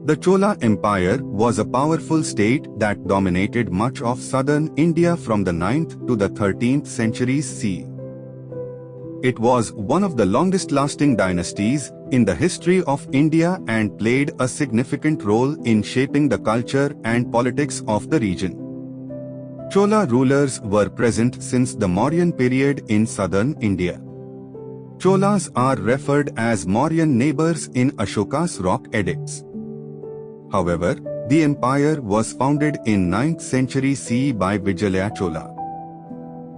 The Chola Empire was a powerful state that dominated much of southern India from the 9th to the 13th centuries CE. It was one of the longest-lasting dynasties in the history of India and played a significant role in shaping the culture and politics of the region. Chola rulers were present since the Mauryan period in southern India. Cholas are referred as Mauryan neighbors in Ashoka's rock edicts. However, the empire was founded in 9th century CE by Vijayalaya Chola.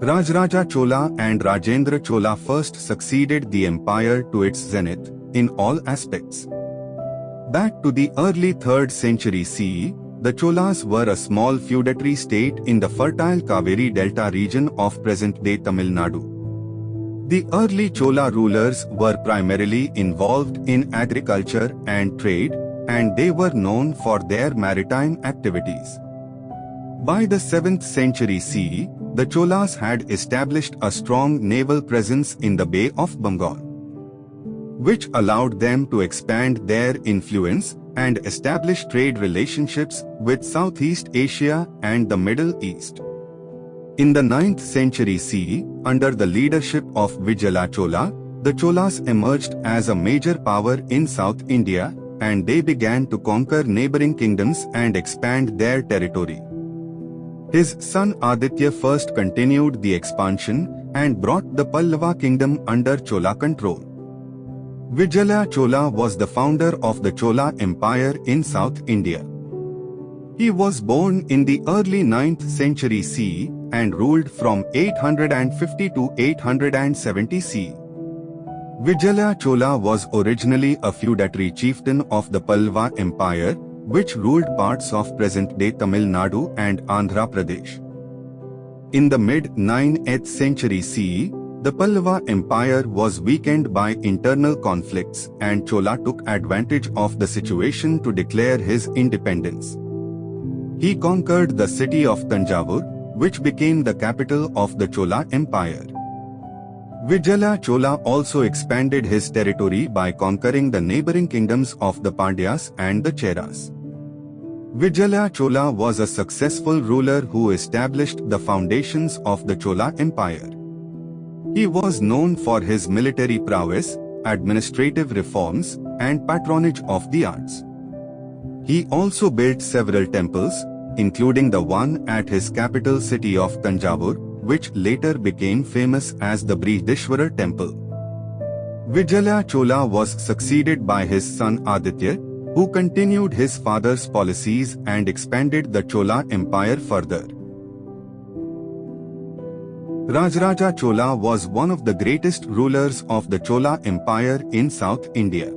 Rajaraja Chola and Rajendra Chola first succeeded the empire to its zenith in all aspects. Back to the early 3rd century CE, the Cholas were a small feudatory state in the fertile Kaveri Delta region of present-day Tamil Nadu. The early Chola rulers were primarily involved in agriculture and trade, and they were known for their maritime activities. By the 7th century CE, the Cholas had established a strong naval presence in the Bay of Bengal, which allowed them to expand their influence and establish trade relationships with Southeast Asia and the Middle East. In the 9th century CE, under the leadership of Vijayalaya Chola, the Cholas emerged as a major power in South India, and they began to conquer neighboring kingdoms and expand their territory. His son Aditya first continued the expansion and brought the Pallava kingdom under Chola control. Vijayalaya Chola was the founder of the Chola Empire in South India. He was born in the early 9th century CE and ruled from 850 to 870 CE. Vijayalaya Chola was originally a feudatory chieftain of the Pallava Empire, which ruled parts of present-day Tamil Nadu and Andhra Pradesh. In the mid-9th century CE, the Pallava Empire was weakened by internal conflicts, and Chola took advantage of the situation to declare his independence. He conquered the city of Tanjavur, which became the capital of the Chola Empire. Vijayalaya Chola also expanded his territory by conquering the neighboring kingdoms of the Pandyas and the Cheras. Vijayalaya Chola was a successful ruler who established the foundations of the Chola Empire. He was known for his military prowess, administrative reforms, and patronage of the arts. He also built several temples, including the one at his capital city of Tanjavur, which later became famous as the Brihdishwara temple. Vijayalaya Chola was succeeded by his son Aditya, who continued his father's policies and expanded the Chola Empire further. Rajaraja Chola was one of the greatest rulers of the Chola Empire in South India.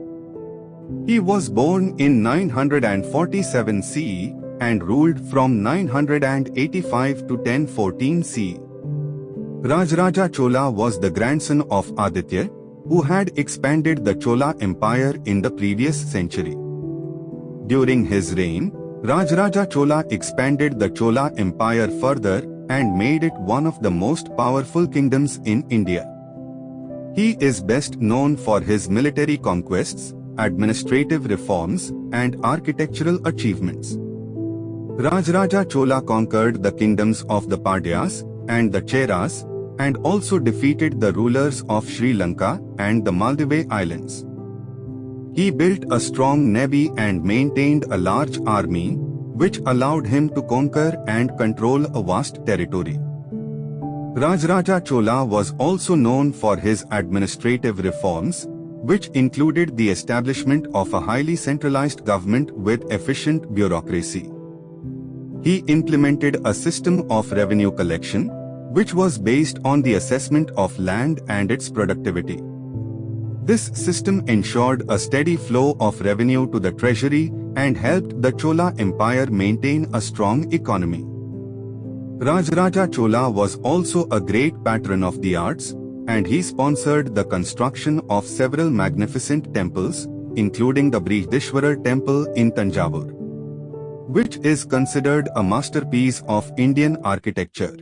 He was born in 947 CE and ruled from 985 to 1014 CE. Rajaraja Chola was the grandson of Aditya, who had expanded the Chola Empire in the previous century. During his reign, Rajaraja Chola expanded the Chola Empire further and made it one of the most powerful kingdoms in India. He is best known for his military conquests, administrative reforms, and architectural achievements. Rajaraja Chola conquered the kingdoms of the Pandyas and the Cheras, and also defeated the rulers of Sri Lanka and the Maldives Islands. He built a strong navy and maintained a large army, which allowed him to conquer and control a vast territory. Rajaraja Chola was also known for his administrative reforms, which included the establishment of a highly centralized government with efficient bureaucracy. He implemented a system of revenue collection, which was based on the assessment of land and its productivity. This system ensured a steady flow of revenue to the treasury and helped the Chola Empire maintain a strong economy. Rajaraja Chola was also a great patron of the arts, and he sponsored the construction of several magnificent temples, including the Brihdishwara temple in Tanjavur, which is considered a masterpiece of Indian architecture.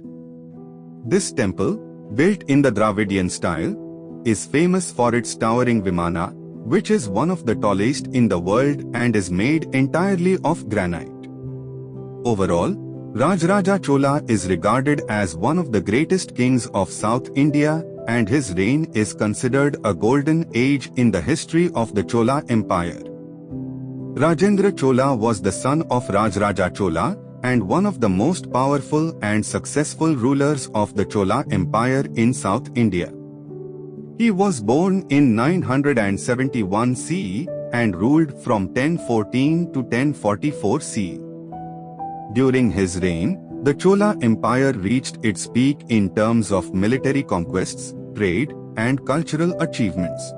This temple, built in the Dravidian style, is famous for its towering Vimana, which is one of the tallest in the world and is made entirely of granite. Overall, Rajaraja Chola is regarded as one of the greatest kings of South India, and his reign is considered a golden age in the history of the Chola Empire. Rajendra Chola was the son of Rajaraja Chola and one of the most powerful and successful rulers of the Chola Empire in South India. He was born in 971 CE and ruled from 1014 to 1044 CE. During his reign, the Chola Empire reached its peak in terms of military conquests, trade, and cultural achievements.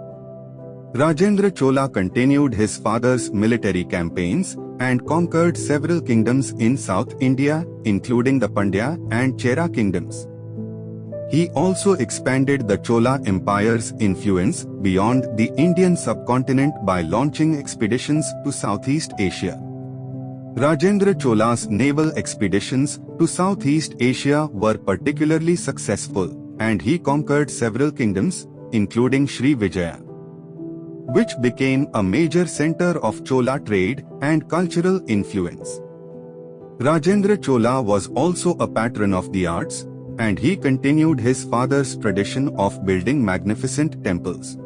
Rajendra Chola continued his father's military campaigns and conquered several kingdoms in South India, including the Pandya and Chera kingdoms. He also expanded the Chola Empire's influence beyond the Indian subcontinent by launching expeditions to Southeast Asia. Rajendra Chola's naval expeditions to Southeast Asia were particularly successful, and he conquered several kingdoms, including Sri Vijaya, which became a major center of Chola trade and cultural influence. Rajendra Chola was also a patron of the arts, and he continued his father's tradition of building magnificent temples.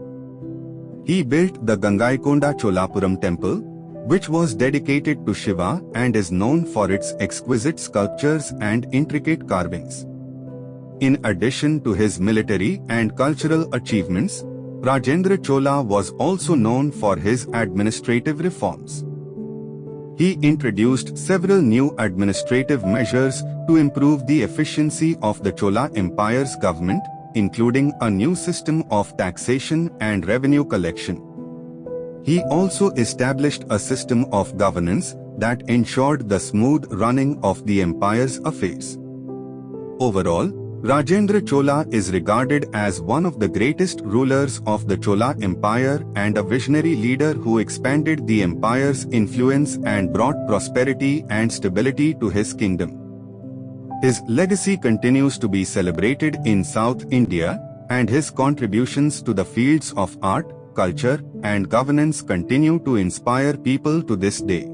He built the Gangaikonda Cholapuram temple, which was dedicated to Shiva and is known for its exquisite sculptures and intricate carvings. In addition to his military and cultural achievements, Rajendra Chola was also known for his administrative reforms. He introduced several new administrative measures to improve the efficiency of the Chola Empire's government, including a new system of taxation and revenue collection. He also established a system of governance that ensured the smooth running of the empire's affairs. Overall, Rajendra Chola is regarded as one of the greatest rulers of the Chola Empire and a visionary leader who expanded the empire's influence and brought prosperity and stability to his kingdom. His legacy continues to be celebrated in South India, and his contributions to the fields of art, culture, and governance continue to inspire people to this day.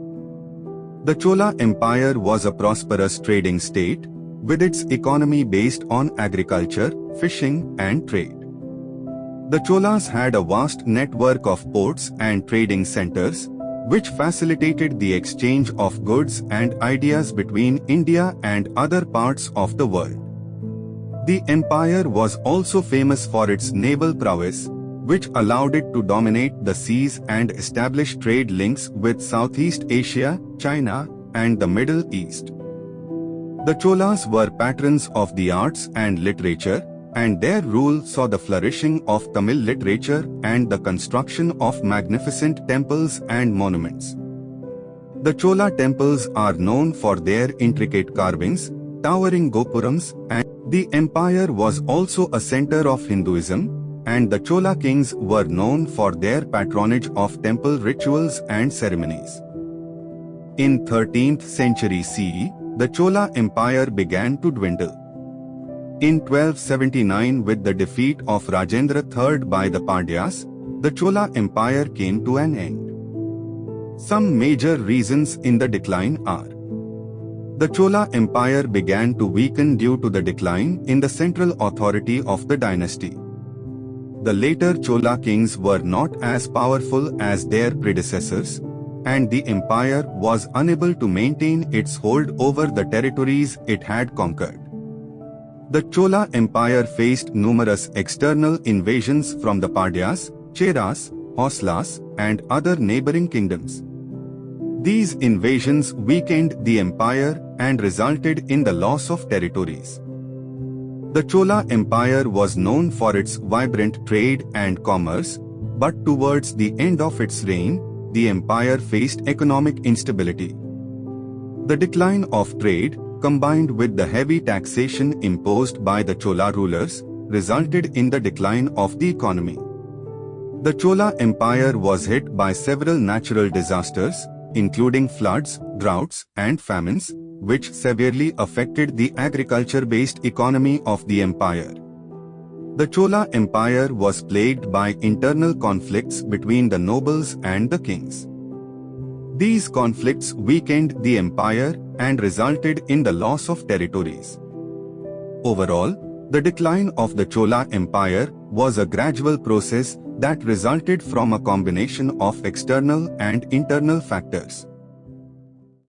The Chola Empire was a prosperous trading state, with its economy based on agriculture, fishing, and trade. The Cholas had a vast network of ports and trading centers, which facilitated the exchange of goods and ideas between India and other parts of the world. The empire was also famous for its naval prowess, which allowed it to dominate the seas and establish trade links with Southeast Asia, China, and the Middle East. The Cholas were patrons of the arts and literature, and their rule saw the flourishing of Tamil literature and the construction of magnificent temples and monuments. The Chola temples are known for their intricate carvings, towering gopurams, and the empire was also a center of Hinduism, and the Chola kings were known for their patronage of temple rituals and ceremonies. In 13th century CE, the Chola Empire began to dwindle. In 1279, with the defeat of Rajendra III by the Pandyas, the Chola Empire came to an end. Some major reasons in the decline are: the Chola Empire began to weaken due to the decline in the central authority of the dynasty. The later Chola kings were not as powerful as their predecessors, and the empire was unable to maintain its hold over the territories it had conquered. The Chola Empire faced numerous external invasions from the Pandyas, Cheras, Hoslas, and other neighboring kingdoms. These invasions weakened the empire and resulted in the loss of territories. The Chola Empire was known for its vibrant trade and commerce, but towards the end of its reign, the empire faced economic instability. The decline of trade, combined with the heavy taxation imposed by the Chola rulers, resulted in the decline of the economy. The Chola Empire was hit by several natural disasters, including floods, droughts, and famines, which severely affected the agriculture-based economy of the empire. The Chola Empire was plagued by internal conflicts between the nobles and the kings. These conflicts weakened the empire and resulted in the loss of territories. Overall, the decline of the Chola Empire was a gradual process that resulted from a combination of external and internal factors.